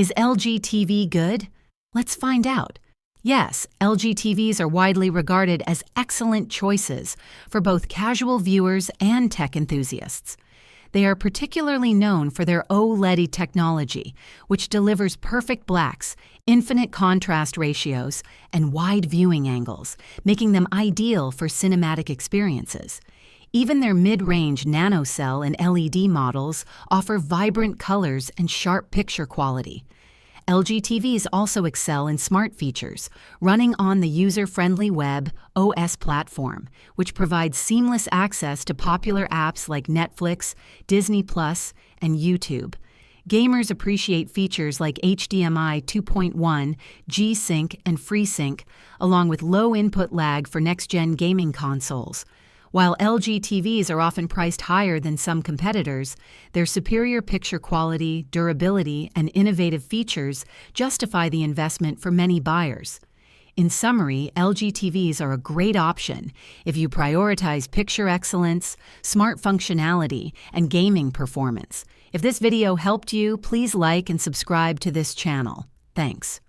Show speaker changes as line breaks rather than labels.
Is LG TV good? Let's find out. Yes, LG TVs are widely regarded as excellent choices for both casual viewers and tech enthusiasts. They are particularly known for their OLED technology, which delivers perfect blacks, infinite contrast ratios, and wide viewing angles, making them ideal for cinematic experiences. Even their mid-range nanocell and LED models offer vibrant colors and sharp picture quality. LG TVs also excel in smart features, running on the user-friendly webOS platform, which provides seamless access to popular apps like Netflix, Disney+, and YouTube. Gamers appreciate features like HDMI 2.1, G-Sync, and FreeSync, along with low input lag for next-gen gaming consoles. While LG TVs are often priced higher than some competitors, their superior picture quality, durability, and innovative features justify the investment for many buyers. In summary, LG TVs are a great option if you prioritize picture excellence, smart functionality, and gaming performance. If this video helped you, please like and subscribe to this channel. Thanks.